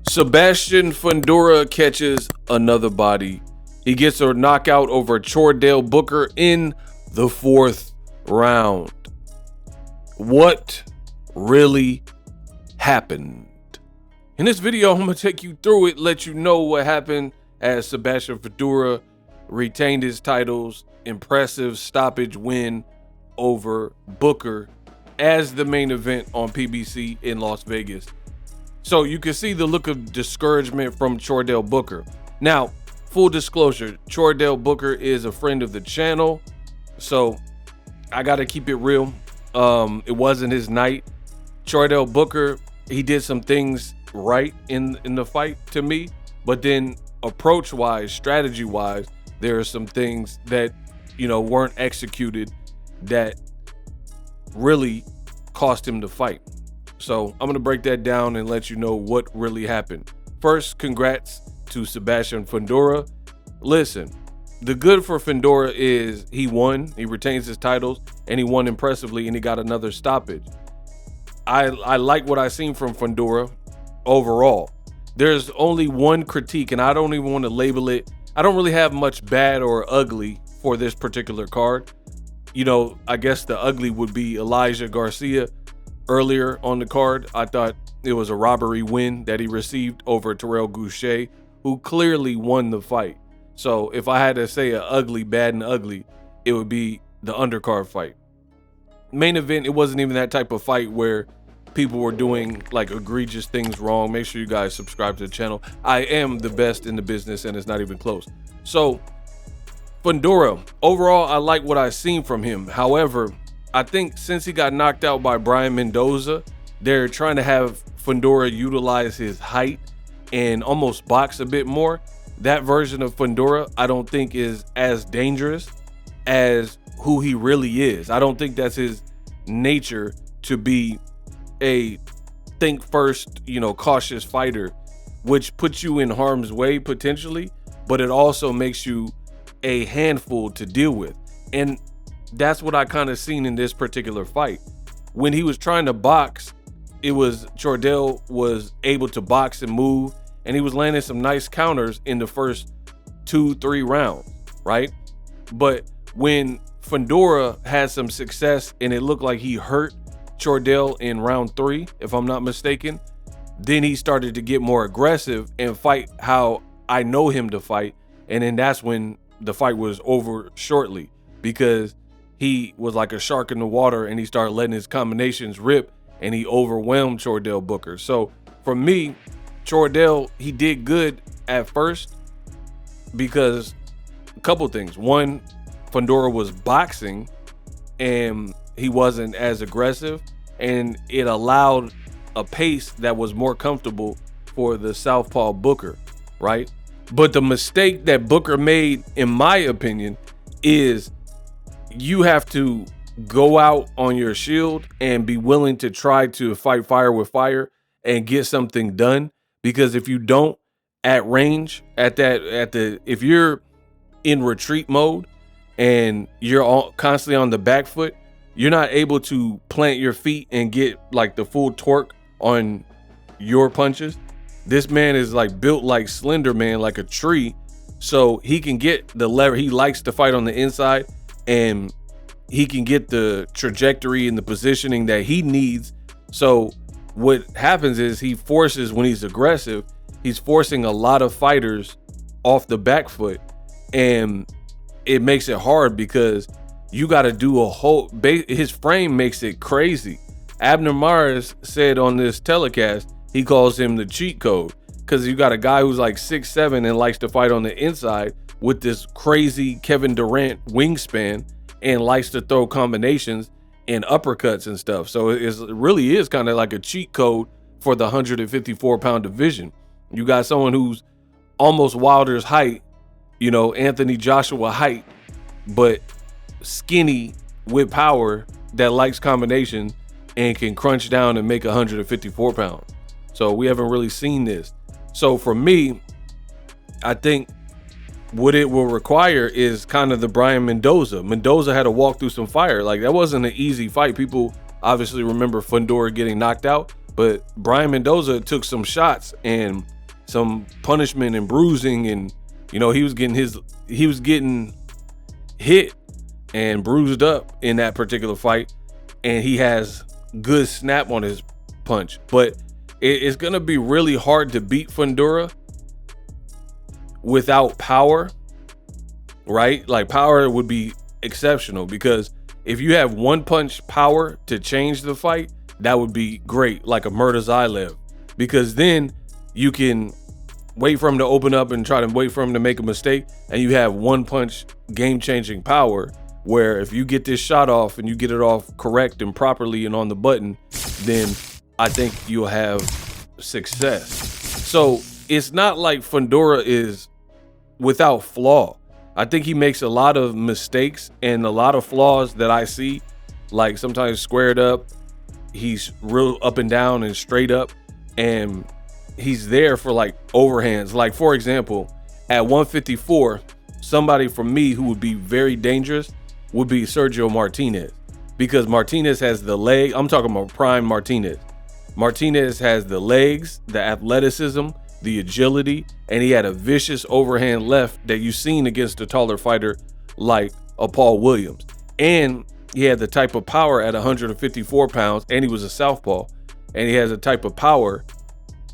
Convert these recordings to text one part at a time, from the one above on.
Sebastian Fundora catches another body. He gets a knockout over Chordale Booker in the 4th round. What really happened? In this video, I'm going to take you through it, let you know what happened as Sebastian Fundora retained his titles. Impressive stoppage win over Booker as the main event on PBC in Las Vegas. So you can see the look of discouragement from Chordale Booker. Now, full disclosure, Chordale Booker is a friend of the channel, so I got to keep it real. It wasn't his night. Chordale Booker, he did some things right in the fight to me, but then approach-wise, strategy-wise, there are some things that, weren't executed that really cost him the fight. So I'm going to break that down and let you know what really happened. First, congrats to Sebastian Fundora. Listen, the good for Fundora is he won, he retains his titles, and he won impressively, and he got another stoppage. I like what I seen from Fundora overall. There's only one critique, and I don't even want to label it. I don't really have much bad or ugly for this particular card. I guess the ugly would be Elijah Garcia. Earlier on the card, I thought it was a robbery win that he received over Terrell Goucher, who clearly won the fight. So if I had to say a ugly, bad and ugly, it would be the undercard fight. Main event, it wasn't even that type of fight where people were doing like egregious things wrong. Make sure you guys subscribe to the channel. I am the best in the business and it's not even close. So Fundora, overall, I like what I've seen from him. However, I think since he got knocked out by Brian Mendoza, they're trying to have Fundora utilize his height and almost box a bit more. That version of Fundora, I don't think is as dangerous as who he really is. I don't think that's his nature to be a think first, cautious fighter, which puts you in harm's way potentially, but it also makes you a handful to deal with. And that's what I kind of seen in this particular fight. When he was trying to box, Chordale was able to box and move, and he was landing some nice counters in the first 2-3 rounds, right? But when Fundora had some success and it looked like he hurt Chordale in round 3, if I'm not mistaken, then he started to get more aggressive and fight how I know him to fight. And then that's when the fight was over shortly, because he was like a shark in the water and he started letting his combinations rip and he overwhelmed Chordale Booker. So for me, Chordale, he did good at first because a couple things. One, Fundora was boxing and he wasn't as aggressive, and it allowed a pace that was more comfortable for the southpaw Booker, right? But the mistake that Booker made, in my opinion, is you have to go out on your shield and be willing to try to fight fire with fire and get something done. Because if you don't, at range, if you're in retreat mode and you're constantly on the back foot, you're not able to plant your feet and get like the full torque on your punches. This man is like built like Slender Man, like a tree, so he can get the lever. He likes to fight on the inside, and he can get the trajectory and the positioning that he needs. So what happens is he forces, when he's aggressive, he's forcing a lot of fighters off the back foot, and it makes it hard because you got to do a whole his frame makes it crazy. Abner Mares said on this telecast, he calls him the cheat code, because you got a guy who's like 6'7" and likes to fight on the inside with this crazy Kevin Durant wingspan and likes to throw combinations and uppercuts and stuff. So it really is kind of like a cheat code for the 154-pound division. You got someone who's almost Wilder's height, Anthony Joshua height, but skinny with power that likes combination and can crunch down and make 154 pounds. So we haven't really seen this. So for me, I think what it will require is kind of the Brian Mendoza. Mendoza had to walk through some fire. Like, that wasn't an easy fight. People obviously remember Fundora getting knocked out, but Brian Mendoza took some shots and some punishment and bruising, and he was getting hit and bruised up in that particular fight, and he has good snap on his punch. But it's gonna be really hard to beat Fundora without power, right? Like, power would be exceptional, because if you have one punch power to change the fight, that would be great, like a Murtazaev, because then you can wait for him to open up and try to wait for him to make a mistake, and you have one punch game-changing power, where if you get this shot off and you get it off correct and properly and on the button, then I think you'll have success. So it's not like Fundora is without flaw. I think he makes a lot of mistakes and a lot of flaws that I see, like sometimes squared up. He's real up and down and straight up, and he's there for like overhands. Like, for example, at 154, somebody for me who would be very dangerous would be Sergio Martinez, because Martinez has the leg. I'm talking about prime Martinez. Martinez has the legs, the athleticism, the agility, and he had a vicious overhand left that you've seen against a taller fighter like a Paul Williams. And he had the type of power at 154 pounds, and he was a southpaw, and he has a type of power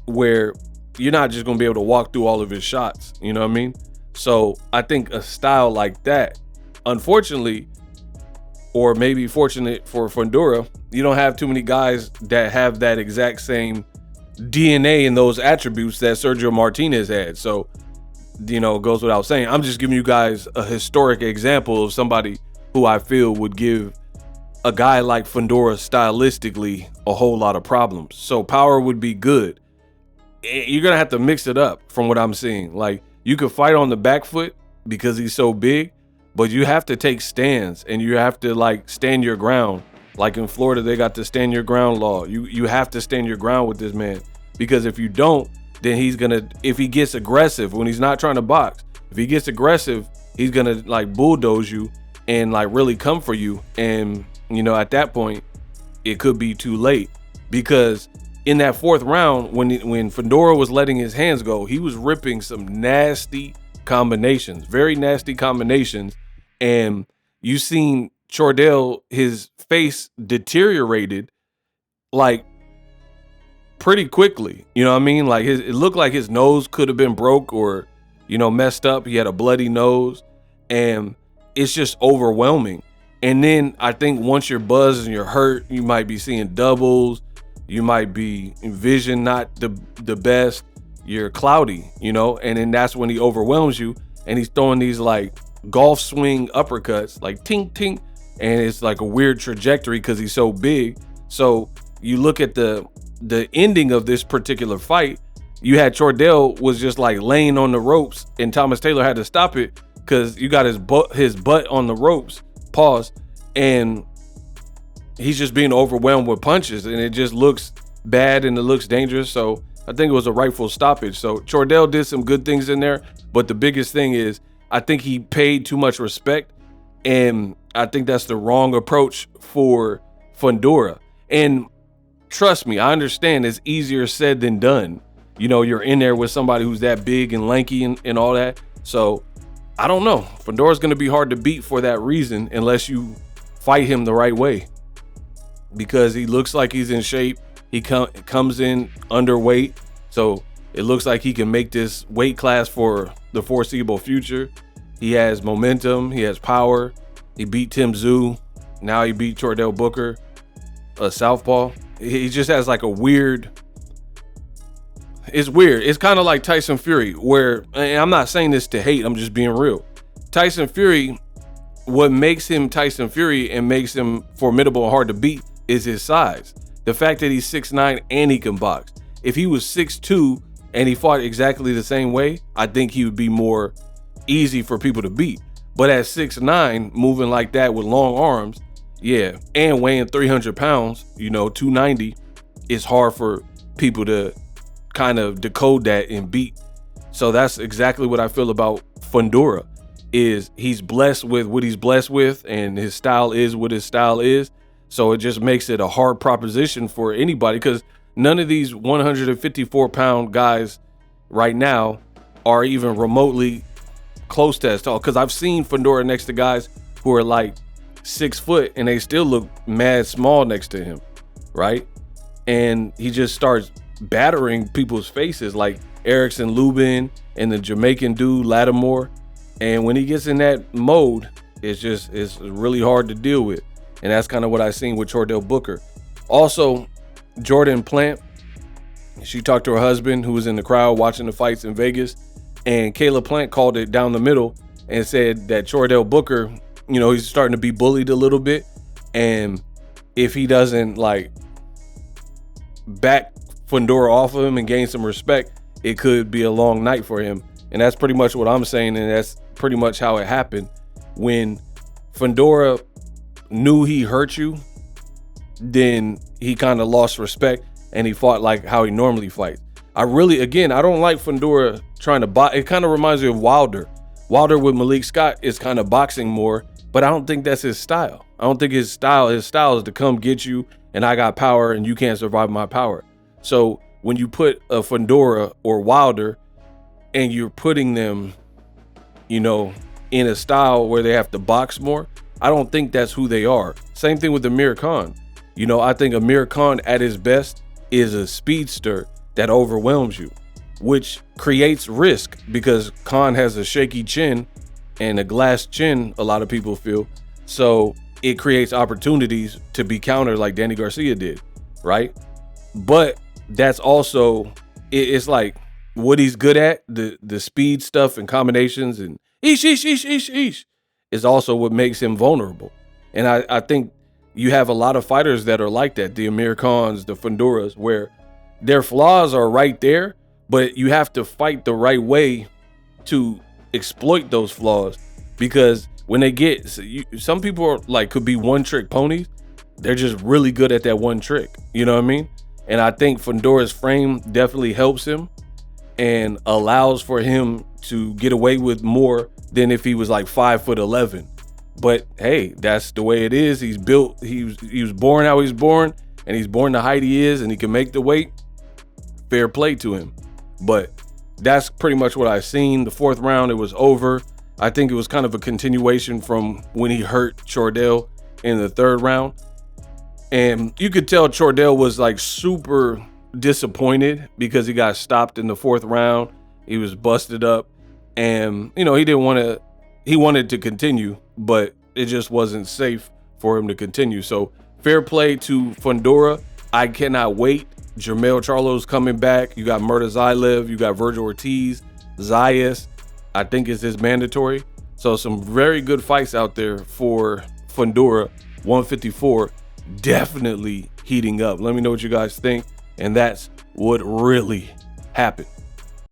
where you're not just going to be able to walk through all of his shots. You know what I mean? So I think a style like that, unfortunately, or maybe fortunate for Fundora, you don't have too many guys that have that exact same DNA and those attributes that Sergio Martinez had. So, it goes without saying. I'm just giving you guys a historic example of somebody who I feel would give a guy like Fundora stylistically a whole lot of problems. So power would be good. You're going to have to mix it up from what I'm seeing. Like, you could fight on the back foot because he's so big, but you have to take stands, and you have to like stand your ground. Like in Florida, they got the stand your ground law. You have to stand your ground with this man, because if you don't, then if he gets aggressive when he's not trying to box, if he gets aggressive, he's going to like bulldoze you and like really come for you. And, at that point, it could be too late, because in that fourth round, when Fundora was letting his hands go, he was ripping some nasty combinations, very nasty combinations. And you seen Chordale, his face deteriorated like pretty quickly. You know what I mean? Like, it looked like his nose could have been broke or, messed up. He had a bloody nose, and it's just overwhelming. And then I think once you're buzzed and you're hurt, you might be seeing doubles. You might be vision not the best. You're cloudy, and then that's when he overwhelms you, and he's throwing these like golf swing uppercuts, like tink tink, and it's like a weird trajectory because he's so big. So you look at the ending of this particular fight, you had Chordale was just like laying on the ropes, and Thomas Taylor had to stop it because you got his butt on the ropes, pause, and he's just being overwhelmed with punches, and it just looks bad and it looks dangerous. So I think it was a rightful stoppage. So Chordale did some good things in there, but the biggest thing is I think he paid too much respect, and I think that's the wrong approach for Fundora. And trust me, I understand it's easier said than done. You're in there with somebody who's that big and lanky and all that. So I don't know. Fundora's going to be hard to beat for that reason, unless you fight him the right way, because he looks like he's in shape. He comes in underweight, so it looks like he can make this weight class for the foreseeable future. He has momentum. He has power. He beat Tim Tszyu. Now he beat Chordale Booker, a southpaw. He just has like a weird. It's weird. It's kind of like Tyson Fury, where, and I'm not saying this to hate, I'm just being real. Tyson Fury, what makes him Tyson Fury and makes him formidable and hard to beat is his size. The fact that he's 6'9" and he can box. If he was 6'2" and he fought exactly the same way, I think he would be more easy for people to beat. But at 6'9", moving like that with long arms, yeah, and weighing 300 pounds, 290, it's hard for people to kind of decode that and beat. So that's exactly what I feel about Fundora, is he's blessed with what he's blessed with, and his style is what his style is. So it just makes it a hard proposition for anybody, because none of these 154-pound guys right now are even remotely close to as tall. Because I've seen Fundora next to guys who are like 6 foot and they still look mad small next to him, right? And he just starts battering people's faces like Erickson Lubin and the Jamaican dude Lattimore. And when he gets in that mode, it's really hard to deal with. And that's kind of what I seen with Chordale Booker. Also, Jordan Plant, she talked to her husband who was in the crowd watching the fights in Vegas, and Kayla Plant called it down the middle and said that Chordale Booker, you know, he's starting to be bullied a little bit, and if he doesn't like back Fundora off of him and gain some respect, it could be a long night for him. And that's pretty much what I'm saying, and that's pretty much how it happened. When Fundora knew he hurt you, then he kind of lost respect and he fought like how he normally fights. I don't like Fundora trying to box. It kind of reminds me of Wilder. Wilder with Malik Scott is kind of boxing more, but I don't think that's his style. I don't think his style is to come get you and I got power and you can't survive my power. So when you put a Fundora or Wilder and you're putting them, you know, in a style where they have to box more, I don't think that's who they are. Same thing with Amir Khan. You know, I think Amir Khan at his best is a speedster that overwhelms you, which creates risk because Khan has a shaky chin and a glass chin, a lot of people feel. So it creates opportunities to be countered like Danny Garcia did, right? But that's also, it's like what he's good at, the speed stuff and combinations and eesh is also what makes him vulnerable. And I think you have a lot of fighters that are like that, the Amir Khans, the Fundoras, where their flaws are right there, but you have to fight the right way to exploit those flaws. Because when they get, some people are like, could be one trick ponies. They're just really good at that one trick. You know what I mean? And I think Fundora's frame definitely helps him and allows for him to get away with more than if he was like 5'11". But hey, that's the way it is. He's built, he was born how he's born, and he's born the height he is, and he can make the weight. Fair play to him. But that's pretty much what I've seen. The 4th round, it was over. I think it was kind of a continuation from when he hurt Chordale in the 3rd round. And you could tell Chordale was like super disappointed because he got stopped in the 4th round. He was busted up, and you know, he wanted to continue, but it just wasn't safe for him to continue. So fair play to Fundora. I cannot wait. Jermell Charlo's coming back. You got Murtazaev, you got Virgil Ortiz, Zayas, I think is his mandatory. So some very good fights out there for Fundora. 154 definitely heating up. Let me know what you guys think. And that's what really happened.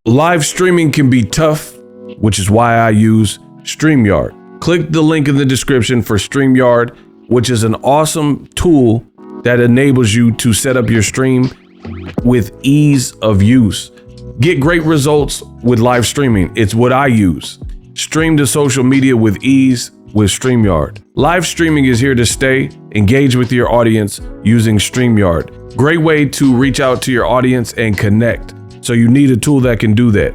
Live streaming can be tough, which is why I use StreamYard. Click the link in the description for StreamYard, which is an awesome tool that enables you to set up your stream with ease of use. Get great results with live streaming. It's what I use. Stream to social media with ease with StreamYard. Live streaming is here to stay. Engage with your audience using StreamYard. Great way to reach out to your audience and connect. So you need a tool that can do that.